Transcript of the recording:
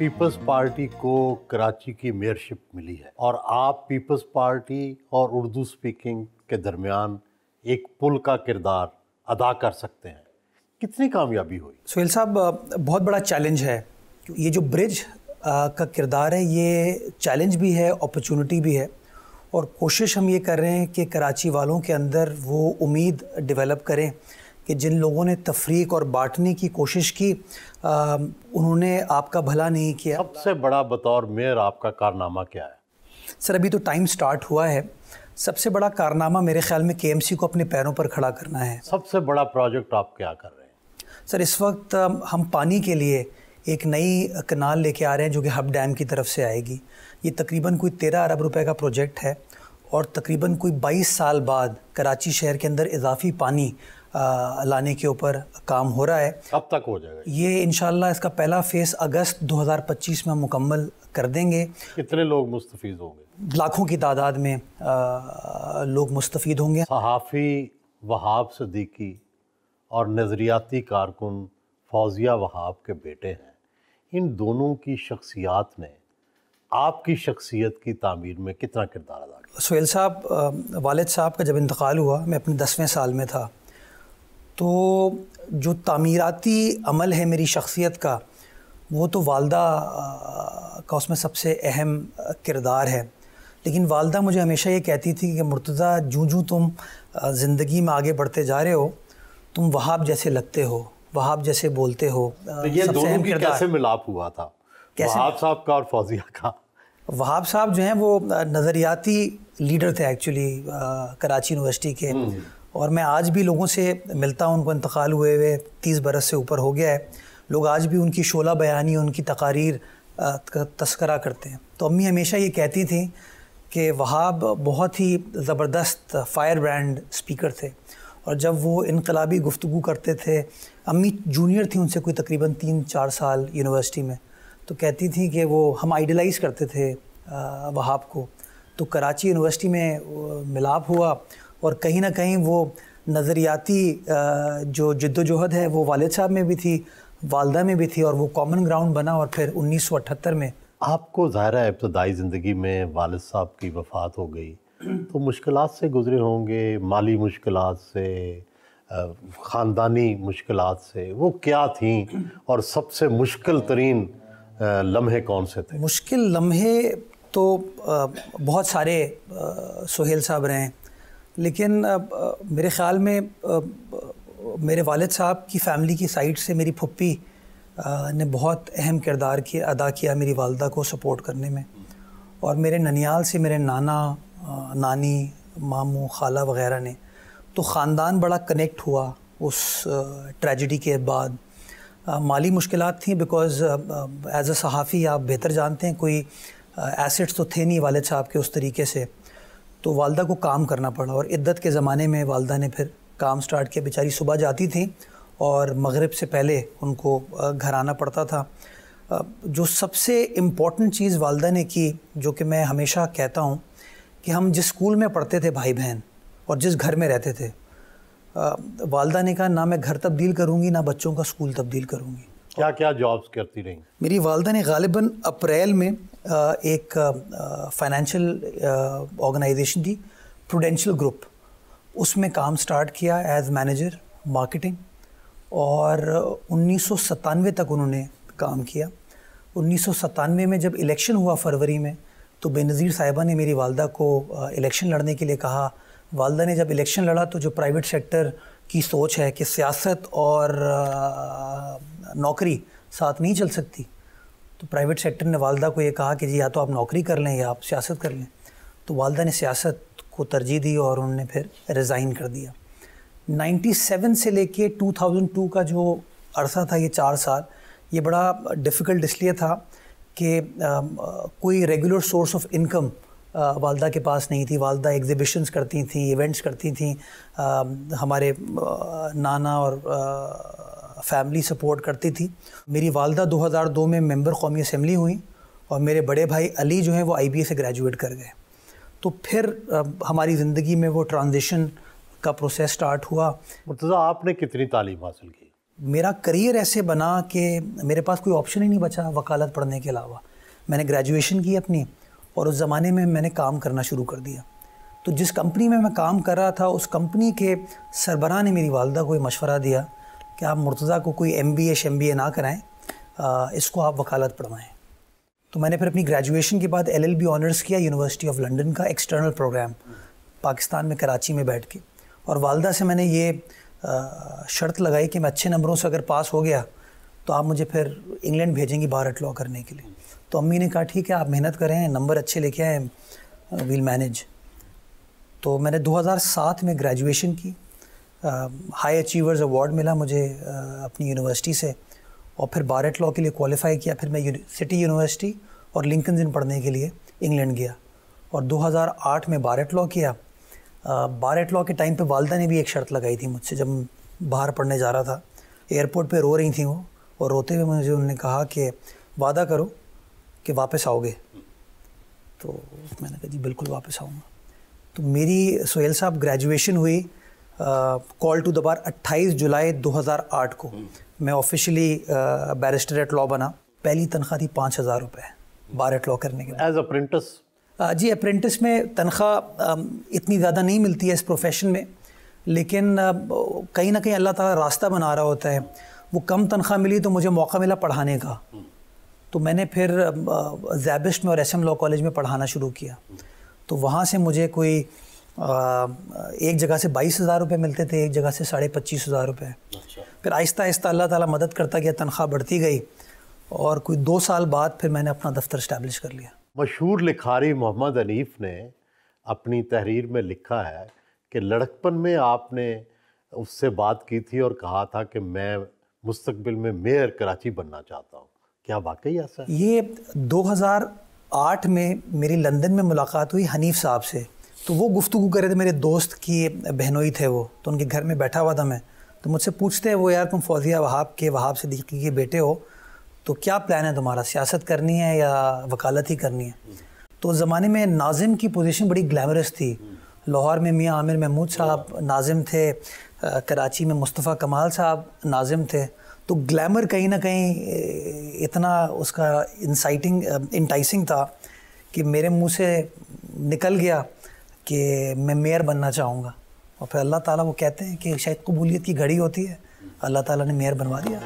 Peoples party کو کراچی کی میئرشپ ملی ہے اور آپ پیپلز پارٹی اور اردو سپیکنگ کے درمیان ایک پل کا کردار ادا کر سکتے ہیں، کتنی کامیابی ہوئی؟ سہیل صاحب، بہت بڑا چیلنج ہے یہ جو برج کا کردار ہے، یہ چیلنج بھی ہے، اپرچونٹی بھی ہے، اور کوشش ہم یہ کر رہے ہیں کہ کراچی والوں کے اندر وہ امید ڈیولپ کریں کہ جن لوگوں نے تفریق اور بانٹنے کی کوشش کی انہوں نے آپ کا بھلا نہیں کیا۔ سب سے بڑا بطور میئر آپ کا کارنامہ کیا ہے؟ سر ابھی تو ٹائم سٹارٹ ہوا ہے۔ سب سے بڑا کارنامہ میرے خیال میں کے ایم سی کو اپنے پیروں پر کھڑا کرنا ہے۔ سب سے بڑا پروجیکٹ آپ کیا کر رہے ہیں؟ سر اس وقت ہم پانی کے لیے ایک نئی کنال لے کے آ رہے ہیں جو کہ ہب ڈیم کی طرف سے آئے گی۔ یہ تقریباً کوئی 13 ارب روپے کا پروجیکٹ ہے اور تقریباً کوئی 22 سال بعد کراچی شہر کے اندر اضافی پانی لانے کے اوپر کام ہو رہا ہے۔ کب تک ہو جائے گا یہ انشاءاللہ اس کا پہلا فیس اگست 2025 میں ہم مکمل کر دیں گے۔ کتنے لوگ مستفید ہوں گے؟ لاکھوں کی تعداد میں لوگ مستفید ہوں گے۔ صحافی وہاب صدیقی اور نظریاتی کارکن فوزیہ وہاب کے بیٹے ہیں، ان دونوں کی شخصیات نے آپ کی شخصیت کی تعمیر میں کتنا کردار ادا کیا؟ سہیل صاحب، والد صاحب کا جب انتقال ہوا میں اپنے 10ویں سال میں تھا، تو جو تعمیراتی عمل ہے میری شخصیت کا وہ تو والدہ کا اس میں سب سے اہم کردار ہے، لیکن والدہ مجھے ہمیشہ یہ کہتی تھی کہ مرتضیٰ جوں تم زندگی میں آگے بڑھتے جا رہے ہو تم وہاب جیسے لگتے ہو، وہاب جیسے بولتے ہو۔ یہ دونوں کی کیسے ملاپ ہوا تھا، وہاب صاحب کا اور فوزیہ کا؟ وہاب صاحب جو ہیں وہ نظریاتی لیڈر تھے ایکچولی کراچی یونیورسٹی کے، اور میں آج بھی لوگوں سے ملتا ہوں، ان کو انتقال ہوئے 30 برس سے اوپر ہو گیا ہے، لوگ آج بھی ان کی شعلہ بیانی، ان کی تقاریر کا تذکرہ کرتے ہیں۔ تو امی ہمیشہ یہ کہتی تھیں کہ وہاب بہت ہی زبردست فائر برانڈ سپیکر تھے، اور جب وہ انقلابی گفتگو کرتے تھے، امی جونیئر تھیں ان سے کوئی تقریباً 3-4 سال یونیورسٹی میں، تو کہتی تھیں کہ وہ ہم آئیڈیلائز کرتے تھے وہاب کو۔ تو کراچی یونیورسٹی میں ملاپ ہوا، اور کہیں نہ کہیں وہ نظریاتی جو جد و جہد ہے وہ والد صاحب میں بھی تھی، والدہ میں بھی تھی، اور وہ کامن گراؤنڈ بنا، اور پھر 1978 میں آپ کو ظاہر ہے ابتدائی زندگی میں والد صاحب کی وفات ہو گئی تو مشکلات سے گزرے ہوں گے، مالی مشکلات سے، خاندانی مشکلات سے، وہ کیا تھیں اور سب سے مشکل ترین لمحے کون سے تھے؟ مشکل لمحے تو بہت سارے سہیل صاحب رہے ہیں، لیکن میرے خیال میں میرے والد صاحب کی فیملی کی سائڈ سے میری پھپھی نے بہت اہم کردار ادا کیا میری والدہ کو سپورٹ کرنے میں، اور میرے ننیال سے میرے نانا، نانی، ماموں، خالہ وغیرہ نے، تو خاندان بڑا کنیکٹ ہوا اس ٹریجڈی کے بعد۔ مالی مشکلات تھیں بیکاز ایز اے صحافی آپ بہتر جانتے ہیں کوئی ایسٹس تو تھے نہیں والد صاحب کے اس طریقے سے، تو والدہ کو کام کرنا پڑا، اور عدت کے زمانے میں والدہ نے پھر کام سٹارٹ کیا۔ بیچاری صبح جاتی تھیں اور مغرب سے پہلے ان کو گھر آنا پڑتا تھا۔ جو سب سے امپورٹنٹ چیز والدہ نے کی، جو کہ میں ہمیشہ کہتا ہوں، کہ ہم جس اسکول میں پڑھتے تھے بھائی بہن اور جس گھر میں رہتے تھے، والدہ نے کہا نہ میں گھر تبدیل کروں گی نہ بچوں کا اسکول تبدیل کروں گی۔ کیا کیا جابز کرتی رہیں؟ میری والدہ نے غالباً اپریل میں ایک فائنینشیل آرگنائزیشن تھی پروڈینشل گروپ، اس میں کام سٹارٹ کیا ایز مینیجر مارکیٹنگ، اور 1997 تک انہوں نے کام کیا۔ 1997 میں جب الیکشن ہوا فروری میں، تو بے نظیر صاحبہ نے میری والدہ کو الیکشن لڑنے کے لیے کہا۔ والدہ نے جب الیکشن لڑا تو جو پرائیویٹ سیکٹر کی سوچ ہے کہ سیاست اور نوکری ساتھ نہیں چل سکتی، تو پرائیویٹ سیکٹر نے والدہ کو یہ کہا کہ جی یا تو آپ نوکری کر لیں یا آپ سیاست کر لیں، تو والدہ نے سیاست کو ترجیح دی اور انہوں نے پھر ریزائن کر دیا۔ 97 سے لے کے 2002 کا جو عرصہ تھا، یہ 4 سال، یہ بڑا ڈیفیکلٹ اس لیے تھا کہ کوئی ریگولر سورس آف انکم والدہ کے پاس نہیں تھی۔ والدہ ایگزیبیشنز کرتی تھیں، ایونٹس کرتی تھیں، ہمارے نانا اور فیملی سپورٹ کرتی تھی۔ میری والدہ 2002 میں ممبر قومی اسمبلی ہوئیں، اور میرے بڑے بھائی علی جو ہیں وہ IBA سے گریجویٹ کر گئے۔ تو پھر ہماری زندگی میں وہ ٹرانزیشن کا پروسیس سٹارٹ ہوا۔ مرتضیٰ، آپ نے کتنی تعلیم حاصل کی؟ میرا کریئر ایسے بنا کہ میرے پاس کوئی آپشن ہی نہیں بچا وکالت پڑھنے کے علاوہ. میں نے گریجویشن کی اپنی, اور اس زمانے میں میں نے کام کرنا شروع کر دیا. تو جس کمپنی میں کام کر رہا تھا, اس کمپنی کے سربراہ نے میری والدہ کو یہ مشورہ دیا کہ آپ مرتضیٰ کو کوئی MBA نہ کرائیں, اس کو آپ وکالت پڑھوائیں. تو میں نے پھر اپنی گریجویشن کے بعد LLB آنرز کیا یونیورسٹی آف لنڈن کا ایکسٹرنل پروگرام, پاکستان میں کراچی میں بیٹھ کے. اور والدہ سے میں نے یہ شرط لگائی کہ میں اچھے نمبروں سے اگر پاس ہو گیا تو آپ مجھے پھر انگلینڈ بھیجیں گی بارٹ لاء کرنے کے لیے. تو امی نے کہا ٹھیک ہے آپ محنت کریں, نمبر اچھے لے کے آئیں, ویل مینیج. تو میں نے 2007 میں گریجویشن کی, ہائی اچیورز ایوارڈ ملا مجھے اپنی یونیورسٹی سے, اور پھر بارٹ لاء کے لیے کوالیفائی کیا. پھر میں سٹی یونیورسٹی اور لنکنز ان پڑھنے کے لیے انگلینڈ گیا, اور 2008 میں بارٹ لاء کیا. بارٹ لاء کے ٹائم پہ والدہ نے بھی ایک شرط لگائی تھی مجھ سے, جب باہر پڑھنے جا رہا تھا, ایئرپورٹ پہ رو رہی تھیں وہ, اور روتے ہوئے مجھے انہوں نے کہا کہ وعدہ کرو کہ واپس آؤ گے. تو میں نے کہا جی بالکل واپس آؤں گا. تو میری سہیل صاحب گریجویشن ہوئی کال ٹو دا بار 28 جولائی 2008 کو. میں آفیشلی بیرسٹر ایٹ لاء بنا. پہلی تنخواہ تھی 5,000 روپے بارٹ لاء کرنے کے بعد. As apprentice? جی اپرینٹس میں تنخواہ اتنی زیادہ نہیں ملتی ہے اس پروفیشن میں, لیکن کہیں نہ کہیں اللہ تعالیٰ راستہ بنا رہا ہوتا ہے. وہ کم تنخواہ ملی تو مجھے موقع ملا پڑھانے کا, تو میں نے پھر زیبسٹ میں اور SM لاء کالج میں پڑھانا شروع کیا. تو وہاں سے مجھے کوئی ایک جگہ سے 22,000 روپے ملتے تھے, ایک جگہ سے 25,500 روپے. پھر آہستہ آہستہ اللہ تعالیٰ مدد کرتا گیا, تنخواہ بڑھتی گئی, اور کوئی 2 سال بعد پھر میں نے اپنا دفتر اسٹیبلش کر لیا. مشہور لکھاری محمد حنیف نے اپنی تحریر میں لکھا ہے کہ لڑکپن میں آپ نے اس سے بات کی تھی اور کہا تھا کہ میں مستقبل میں میئر کراچی بننا چاہتا ہوں. کیا واقعی ایسا ہے؟ یہ 2008 میں میری لندن میں ملاقات ہوئی حنیف صاحب سے. تو وہ گفتگو کر رہے تھے, میرے دوست کی بہنوئی تھے وہ, تو ان کے گھر میں بیٹھا ہوا تھا میں. تو مجھ سے پوچھتے ہیں وہ, یار تم فوزیہ وہاب صدیقی کے بیٹے ہو, تو کیا پلان ہے تمہارا, سیاست کرنی ہے یا وکالت ہی کرنی ہے؟ تو اس زمانے میں ناظم کی پوزیشن بڑی گلیمرس تھی. لاہور میں میاں عامر محمود صاحب ناظم تھے, کراچی میں مصطفیٰ کمال صاحب ناظم تھے. تو گلیمر کہیں نہ کہیں اتنا اس کا انٹائسنگ تھا کہ میرے منہ سے نکل گیا کہ میں میئر بننا چاہوں گا. اور پھر اللہ تعالیٰ, وہ کہتے ہیں کہ شاید قبولیت کی گھڑی ہوتی ہے, اللہ تعالیٰ نے میئر بنوا دیا.